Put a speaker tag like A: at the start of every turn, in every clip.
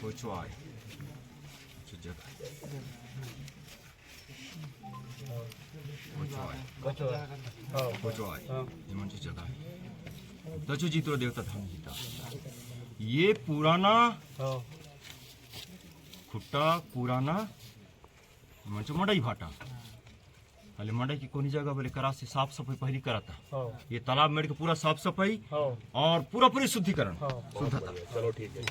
A: 고추알 주제가 고추알 이만 주제가 दचुजी तो देवता धाम जीता ये पुराना खुट्टा पुराना मंच मड़ई भाटा अले मड़ई की कोनी जगह बोले करा से साफ सफाई पहली कराता ये तालाब मेड़ के पूरा साफ सफाई और पूरा पूरी शुद्धिकरण शुद्धता।
B: चलो ठीक है।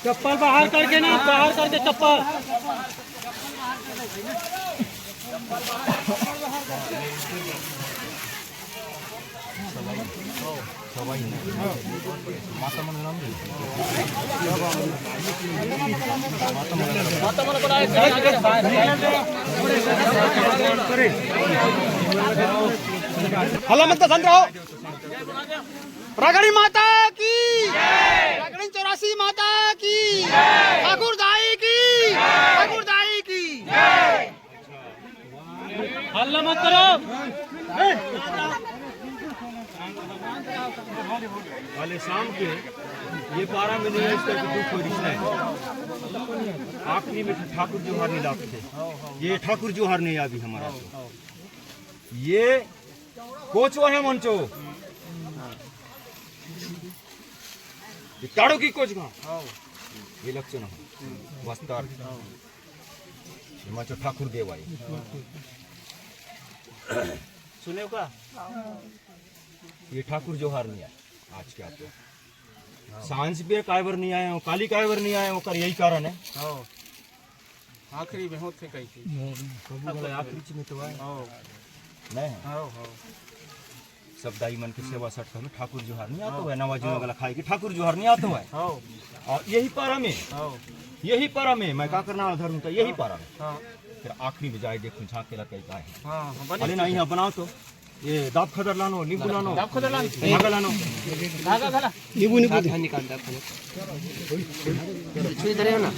C: चप्पल बाहर करके ना, बाहर करके चप्पल हल्ला मत शांत रहो। रागड़ी माता की रागड़ी 84 माता की ठाकुर दाई की ठाकुर दाई की हल्ला मत करो।
A: वाले शाम के ये 12 में नहीं इसका दुख हो रही है। आखिरी में ठाकुर जोहार नहीं लाते थे, ये ठाकुर जोहार नहीं अभी हमारा तो ये कोचो है मंचो ताड़ो की कोच का ये लक्षण वस्तार मंचो ठाकुर देवाई
C: सुने का
A: ये ठाकुर जोहार नहीं आए आज के आपको सांझ पे कायवर नहीं आए हो, काली कायवर नहीं आए हो कर यही कारण है।
C: आखिरी में होते कई थी
A: आखिरी में तो आए नहीं सब दाई मन के सेवा सट में ठाकुर जोहार नहीं आता है, नवाजी वाला खाए कि ठाकुर जोहार नहीं आता है। और यही पारा में मैं क्या करना धरूं तो यही पारा में फिर आखिरी में जाए देखूं झाँक के लगे का है। अरे नहीं यहाँ बनाओ तो ये दाब खदर लानो, नींबू लानो, धागा लानो, नींबू निकाल इधर है ना।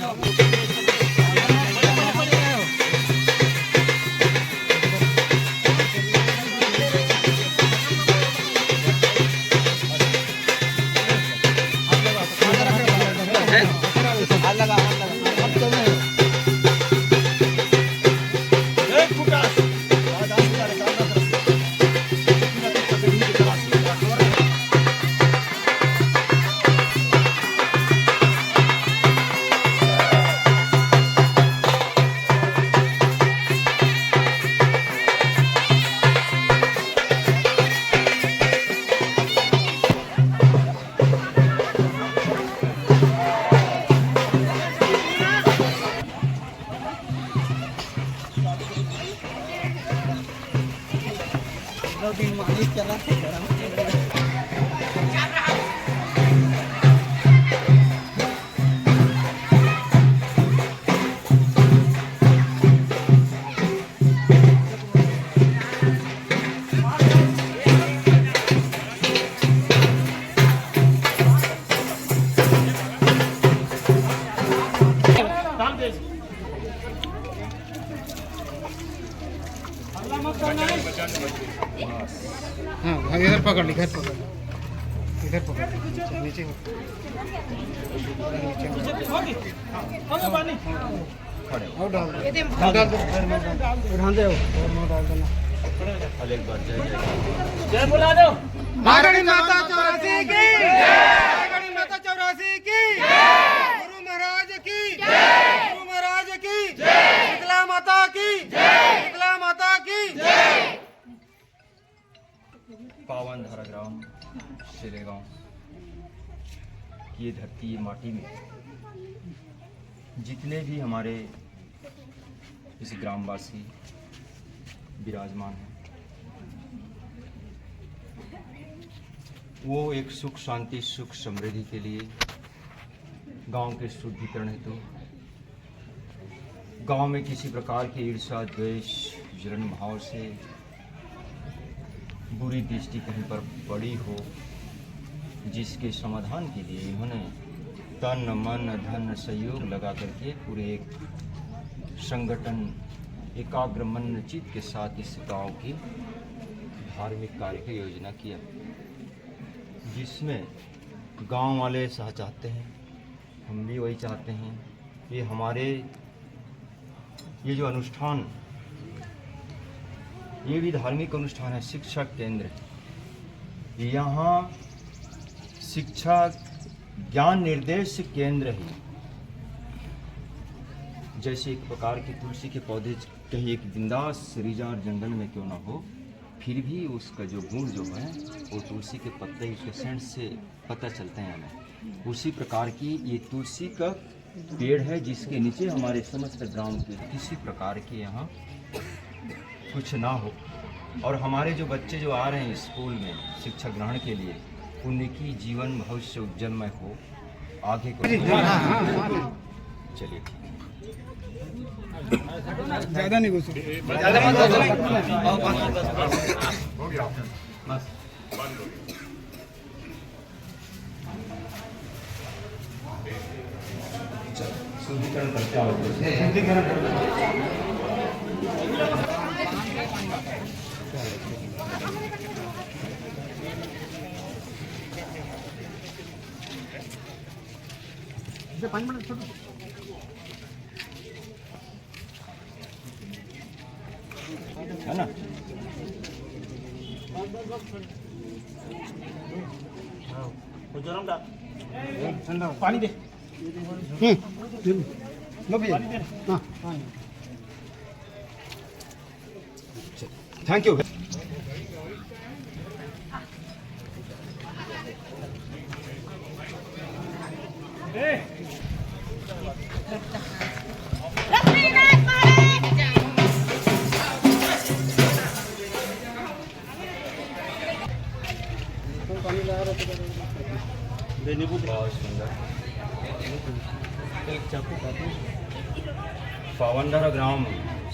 C: हाँ इधर पकड़, इधर पकड़, इधर पकड़, नीचे और डाल दो, डाल दो, डाल देना।
A: एक बार
C: जय बुला दो। रागड़ी माता 84 की रागड़ी माता 84 की गुरु महाराज की गुरु महाराज की शीतला माता की शीतला माता की
A: पावन धारा ग्राम शेरेगांव की धरती माटी में जितने भी हमारे इस ग्रामवासी विराजमान है। वो एक सुख शांति सुख समृद्धि के लिए गांव के शुद्धिकरण हेतु गांव में किसी प्रकार की ईर्ष्या द्वेष जलन भाव से बुरी दृष्टि कहीं पर पड़ी हो, जिसके समाधान के लिए इन्होंने तन मन धन सहयोग लगा करके पूरे एक संगठन एकाग्र मन चित्त के साथ इस गांव की धार्मिक कार्य की योजना किया, जिसमें गांव वाले सह चाहते हैं, हम भी वही चाहते हैं। ये हमारे ये जो अनुष्ठान, ये भी धार्मिक अनुष्ठान है, शिक्षा केंद्र। यहाँ शिक्षा ज्ञान निर्देश केंद्र है। जैसे एक प्रकार के तुलसी के पौधे कहीं एक बिंदास रिजार जंगल में क्यों ना हो, फिर भी उसका जो गुण जो है वो तुलसी के पत्ते उसके सेंट से पता चलते हैं हमें। उसी प्रकार की ये तुलसी का पेड़ है, जिसके नीचे हमारे समस्त ग्राम के किसी प्रकार के यहाँ कुछ ना हो, और हमारे जो बच्चे जो आ रहे हैं स्कूल में शिक्षा ग्रहण के लिए, उनकी जीवन भविष्य उज्जवलमय हो, आगे को। चलिए ठीक है,
C: ज्यादा नहीं घुसो,
A: शुद्धिकरण करते आओ। है ना?
C: पानी दे।
A: Thank you. बहुत सुंदर पावनदारा ग्राम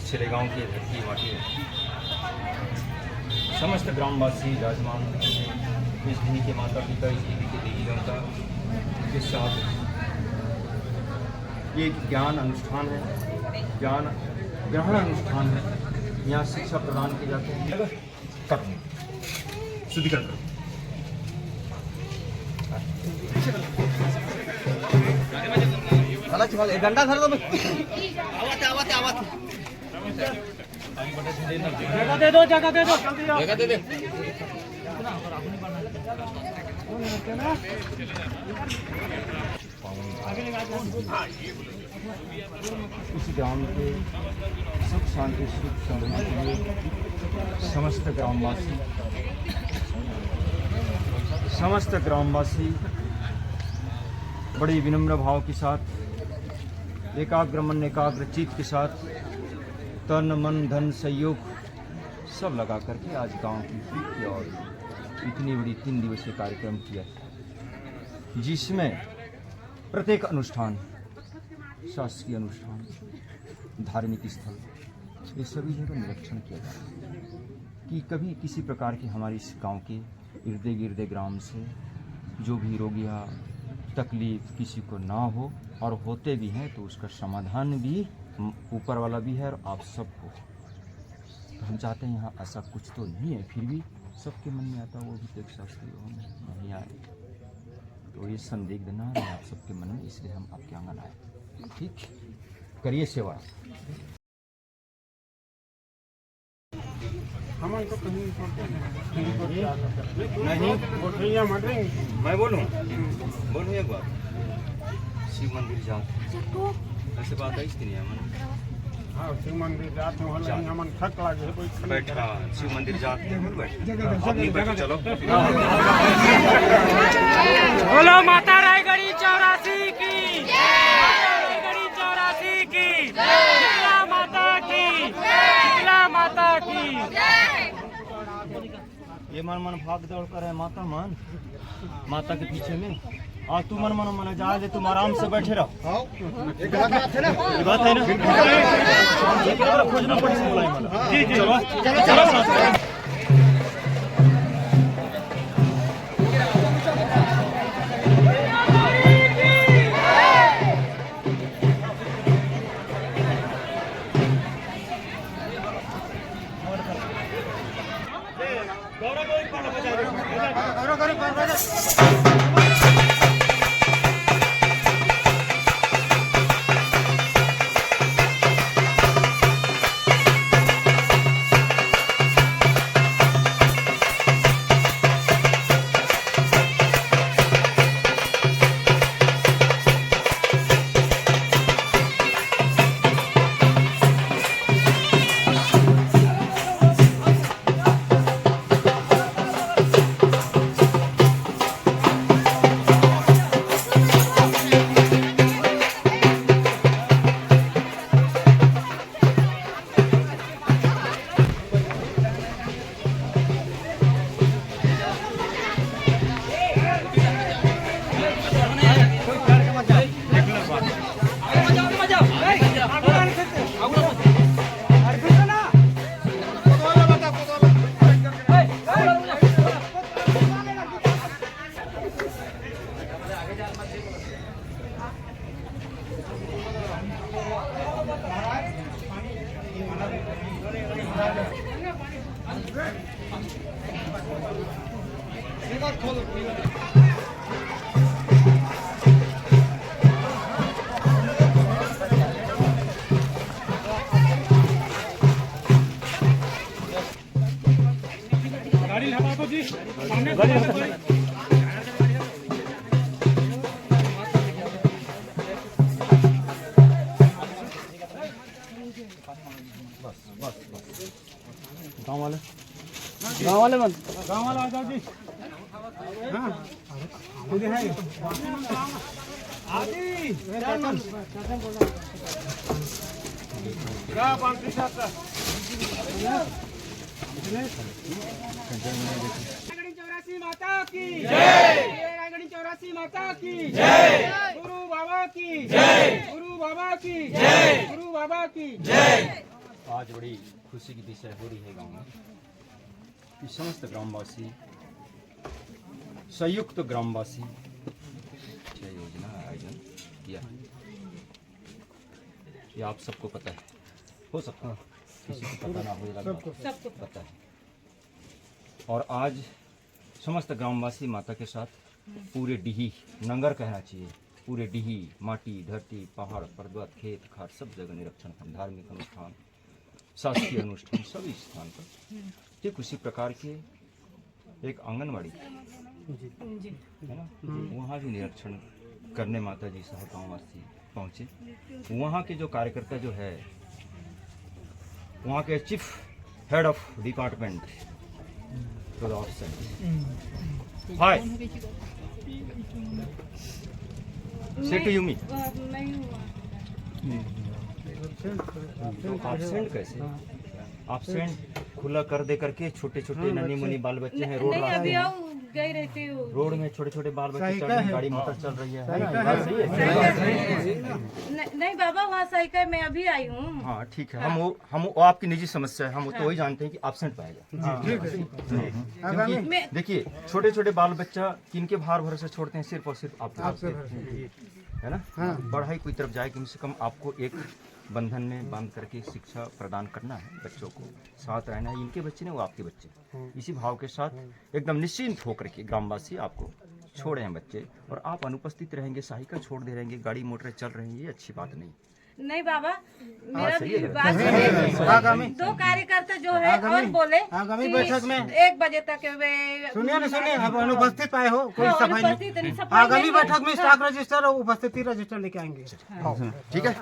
A: सिलेगांव की धरती माटी में समस्त ग्रामवासी विराजमान, इस भूमि के माता पिता, इस देवी के देवी देवता के साथ ये एक ज्ञान अनुष्ठान है, ज्ञान ग्रहण अनुष्ठान है। यहाँ शिक्षा प्रदान की जाती है। शुद्धिकरण करो।
C: डंडा धर दो, जगह दे दो, जगह दे दो, जगह दे दे।
A: इस ग्राम के सुख शांति सुख समृद्धि के लिए समस्त ग्रामवासी बड़े विनम्र भाव के साथ, एकाग्र मन एकाग्र चित्त के साथ, तन मन धन सहयोग सब लगा करके आज गांव की और इतनी बड़ी 3 दिवसीय कार्यक्रम किया, जिसमें प्रत्येक अनुष्ठान, शासकीय अनुष्ठान, धार्मिक स्थल, ये सभी जगह निरीक्षण किया जाता है कि कभी किसी प्रकार की हमारे इस गांव के इर्द गिर्द ग्राम से जो भी रोग या तकलीफ किसी को ना हो, और होते भी हैं तो उसका समाधान भी ऊपर वाला भी है और आप सबको। तो हम चाहते हैं यहाँ ऐसा कुछ तो नहीं है, फिर भी सबके मन में आता वो भी तो एक शास्त्रीय नहीं आए, तो ये संदिग्ध ना है आप सबके मन में, इसलिए हम आपके आंगन आए। ठीक, करिए सेवा।
C: हम इनको कहीं
A: नहीं, मैं बोलूँ एक बार। शिव मंदिर जाओ, ऐसे बात है इसकी नहीं है मन।
C: हाँ, शिव मंदिर जाते हैं, हमन थक लागे कोई
A: बैठा शिव मंदिर जाते हैं, बैठ चलो।
C: बोलो माता रायगढ़ी 84 की, माता रायगढ़ी 84 की।
A: ये मन मन भाग दौड़ कर है माता मन, माता के पीछे में। और तू मन मन मन जा ले, तुम आराम से बैठे रहो।
C: एक बात है ना,
A: ये बात है ना, खोजना पड़ेगा। जी जी चलो चलो।
C: गाँव वाले आ जाओ जी। हाँ खुद है आदि क्या बांटी साहब का रायगढ़ी 84 माता की जय, रायगढ़ी 84 माता की जय, गुरु बाबा की जय, गुरु बाबा की जय, गुरु बाबा की जय।
A: आज बड़ी खुशी की दिशा हो रही है गांव में कि समस्त ग्रामवासी, संयुक्त ग्रामवासी योजना का आयोजन किया है। ये आप सबको पता है, हो सकता है किसी को पता ना हो, सबको पता है। और आज समस्त ग्रामवासी माता के साथ पूरे डिही नंगर कहना चाहिए, पूरे डिही माटी धरती पहाड़ पर्वत खेत खार सब जगह निरीक्षण कर, धार्मिक अनुष्ठान शासकीय अनुष्ठान सभी स्थान पर ठीक उसी प्रकार के एक आंगनवाड़ी है ना, वहाँ भी निरीक्षण करने माता जी सह गाँववासी पहुँचे। वहाँ के जो कार्यकर्ता जो है, वहाँ के chief head of department to the officer, hi से टू यू मी। एब्सेंट कैसे? एब्सेंट खुला कर दे करके छोटे छोटे नन्ही मुन्नी बाल बच्चे हैं, रोड रास्ते
B: गई रहती हूँ,
A: रोड में छोटे छोटे बाल बच्चे चल रहे हैं, गाड़ी मोटर चल रही है।
B: नहीं बाबा वहाँ साइकिल में अभी आई हूँ।
A: हाँ ठीक है, हम वो आपकी निजी समस्या है, हम तो वही जानते हैं कि एब्सेंट पाएगा। देखिए छोटे छोटे बाल बच्चा किनके भार भरोसे छोड़ते हैं, सिर्फ और सिर्फ आपके है ना। पढ़ाई की तरफ जाए, कम से कम आपको एक बंधन में बांध करके शिक्षा प्रदान करना है, बच्चों को साथ रहना है। इनके बच्चे ने वो आपके बच्चे, इसी भाव के साथ एकदम निश्चिंत होकर के ग्रामवासी आपको छोड़े हैं बच्चे, और आप अनुपस्थित रहेंगे, साइकिल छोड़ दे रहेंगे, गाड़ी मोटर चल रही है, ये अच्छी बात नहीं।
B: नहीं बाबा मेरा भी बात, दो कार्यकर्ता जो है और बोले
C: आगामी बैठक में
B: 1 बजे तक
C: सुनिए ना, सुनिए अब अनुपस्थित आए हो, कोई सफाई नहीं। आगामी बैठक में स्टॉक रजिस्टर और उपस्थिति रजिस्टर लेके आएंगे।
A: ठीक है।